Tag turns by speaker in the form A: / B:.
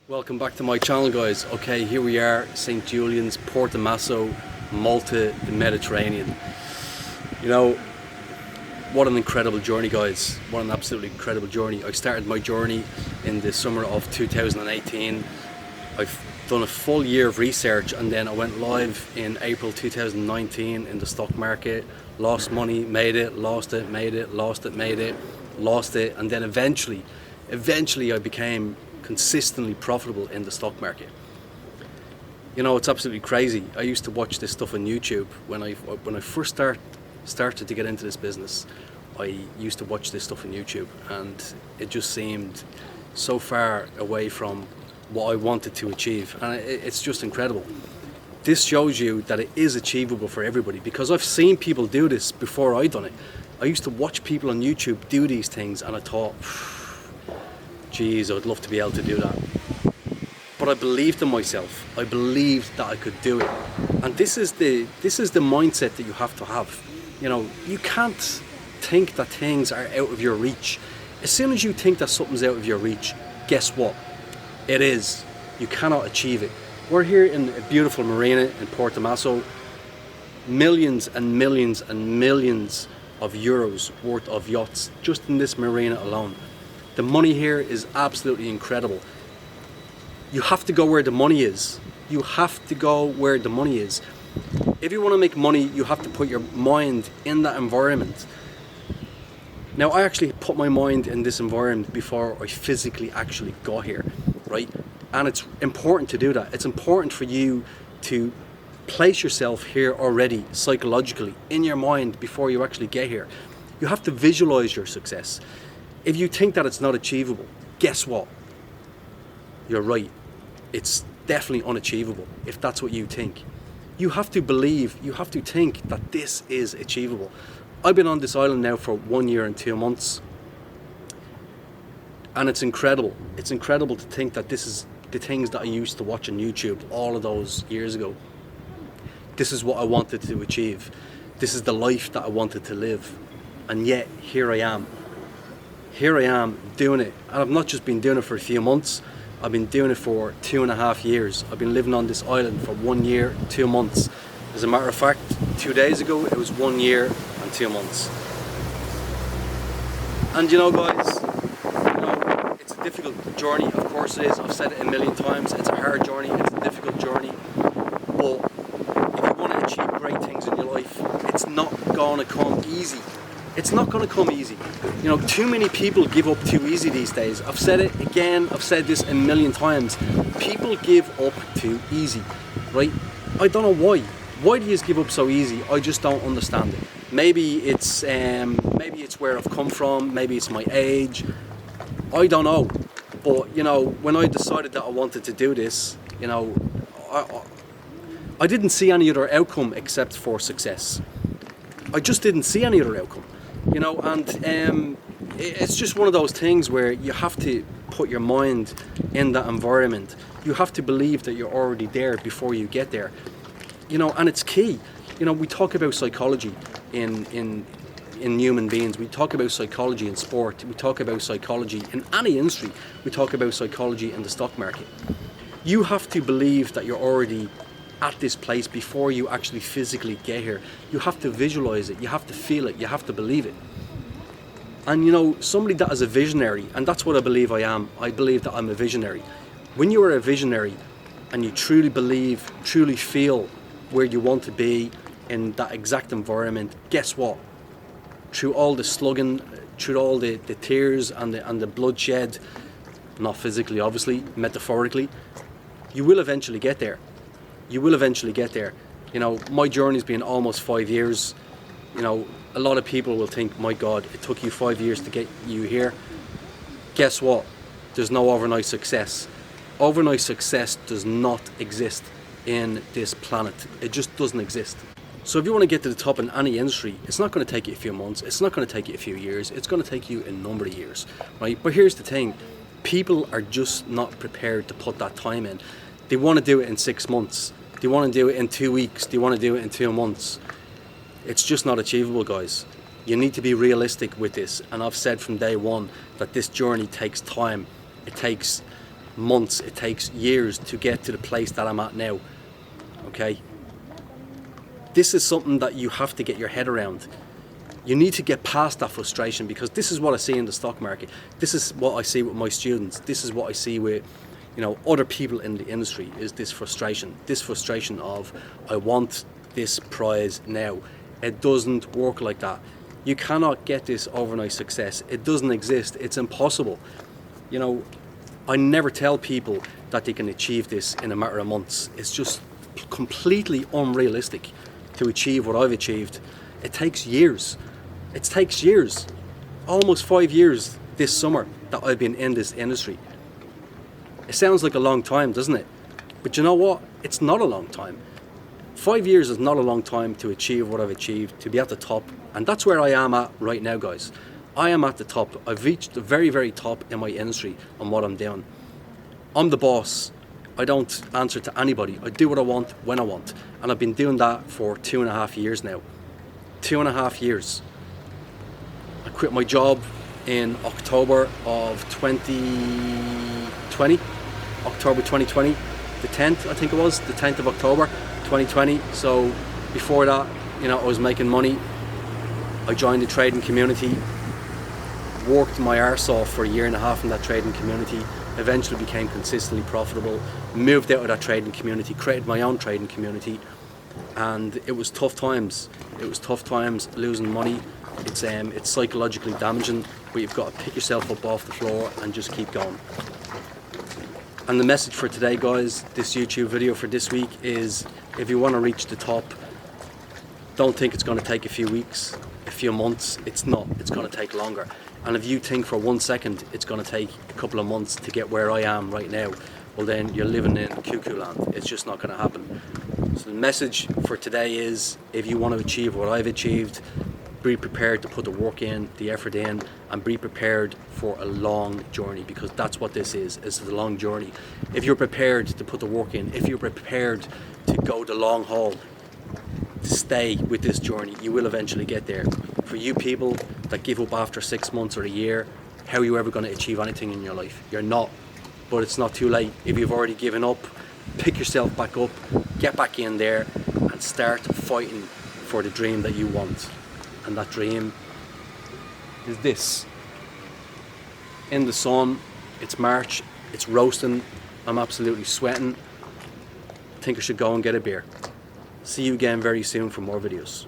A: Welcome back to my channel, guys. Okay, here we are, St. Julian's, Portomasso, Malta, the Mediterranean. You know, what an incredible journey, guys. What an absolutely incredible journey. I started my journey in the summer of 2018. I've done a full year of research, and then I went live in April 2019 in the stock market. Lost money, made it, lost it, made it, lost it, made it, lost it, and then eventually I became consistently profitable in the stock market. You know, it's absolutely crazy. I used to watch this stuff on YouTube when I first started to get into this business. I used to watch this stuff on YouTube, and it just seemed so far away from what I wanted to achieve, and it's just incredible. This shows you that it is achievable for everybody, because I've seen people do this before I done it. I used to watch people on YouTube do these things, and I thought, geez, I'd love to be able to do that. But I believed in myself. I believed that I could do it. And this is the mindset that you have to have. You know, you can't think that things are out of your reach. As soon as you think that something's out of your reach, guess what? It is. You cannot achieve it. We're here in a beautiful marina in Portomasso. Millions and millions and millions of euros worth of yachts just in this marina alone. The money here is absolutely incredible. You have to go where the money is. You have to go where the money is. If you want to make money, you have to put your mind in that environment. Now, I actually put my mind in this environment before I physically actually got here, right? And it's important to do that. It's important for you to place yourself here already psychologically in your mind before you actually get here. You have to visualize your success. If you think that it's not achievable, guess what? You're right. It's definitely unachievable if that's what you think. You have to believe, you have to think that this is achievable. I've been on this island now for 1 year and 2 months, and it's incredible. It's incredible to think that this is the things that I used to watch on YouTube all of those years ago. This is what I wanted to achieve. This is the life that I wanted to live. And yet, here I am. Here I am doing it, and I've not just been doing it for a few months. I've been doing it for 2.5 years. I've been living on this island for 1 year, 2 months. As a matter of fact, 2 days ago it was 1 year and 2 months. And you know, guys, it's a difficult journey. Of course it is. I've said it a million times. It's a hard journey. It's a difficult journey. But if you want to achieve great things in your life, it's not going to come easy. It's not going to come easy. You know, too many people give up too easy these days. I've said it again, I've said this a million times. People give up too easy, right? I don't know why. Why do you give up so easy? I just don't understand it. Maybe it's where I've come from, maybe it's my age. I don't know. But, you know, when I decided that I wanted to do this, you know, I didn't see any other outcome except for success. I just didn't see any other outcome. You know, and it's just one of those things where you have to put your mind in that environment. You have to believe that you're already there before you get there. You know, and it's key. You know, we talk about psychology in human beings. We talk about psychology in sport. We talk about psychology in any industry. We talk about psychology in the stock market. You have to believe that you're already at this place before you actually physically get here. You have to visualize it, you have to feel it, you have to believe it. And you know, somebody that is a visionary, and that's what I believe I am. I believe that I'm a visionary. When you are a visionary and you truly believe, truly feel where you want to be in that exact environment, guess what? Through all the slugging, through all the tears and the bloodshed, not physically obviously, metaphorically, you will eventually get there. You will eventually get there. You know, my journey's been almost 5 years. You know, a lot of people will think, my God, it took you 5 years to get you here. Guess what? There's no overnight success. Overnight success does not exist in this planet. It just doesn't exist. So if you want to get to the top in any industry, it's not going to take you a few months. It's not going to take you a few years. It's going to take you a number of years, right? But here's the thing. People are just not prepared to put that time in. They want to do it in 6 months. They want to do it in 2 weeks. They want to do it in 2 months. It's just not achievable, guys. You need to be realistic with this. And I've said from day one that this journey takes time. It takes months, it takes years to get to the place that I'm at now. Okay, this is something that you have to get your head around. You need to get past that frustration, because this is what I see in the stock market. This is what I see with my students. This is what I see with, you know, other people in the industry, is this frustration. This frustration of, I want this prize now. It doesn't work like that. You cannot get this overnight success. It doesn't exist. It's impossible. You know, I never tell people that they can achieve this in a matter of months. It's just completely unrealistic to achieve what I've achieved. It takes years. It takes years. Almost 5 years this summer that I've been in this industry. It sounds like a long time, doesn't it? But you know what? It's not a long time. 5 years is not a long time to achieve what I've achieved, to be at the top. And that's where I am at right now, guys. I am at the top. I've reached the very, very top in my industry on what I'm doing. I'm the boss. I don't answer to anybody. I do what I want when I want. And I've been doing that for 2.5 years now. 2.5 years. I quit my job in October of 2020. October 2020. The 10th, I think it was. The 10th of October 2020. So before that, you know, I was making money. I joined the trading community. Worked my arse off for 1.5 years in that trading community. Eventually became consistently profitable. Moved out of that trading community. Created my own trading community. And it was tough times. It was tough times losing money. It's psychologically damaging, but you've got to pick yourself up off the floor and just keep going. And the message for today, guys, this YouTube video for this week is, if you want to reach the top, don't think it's going to take a few weeks, a few months. It's not. It's going to take longer. And if you think for 1 second it's going to take a couple of months to get where I am right now, well then you're living in cuckoo land. It's just not going to happen. So the message for today is, if you want to achieve what I've achieved, be prepared to put the work in, the effort in, and be prepared for a long journey, because that's what this is. It's a long journey. If you're prepared to put the work in, if you're prepared to go the long haul, to stay with this journey, you will eventually get there. For you people that give up after 6 months or a year, how are you ever going to achieve anything in your life? You're not. But it's not too late. If you've already given up, pick yourself back up, get back in there, and start fighting for the dream that you want. And that dream is this. In the sun, it's March, it's roasting, I'm absolutely sweating. I think I should go and get a beer. See you again very soon for more videos.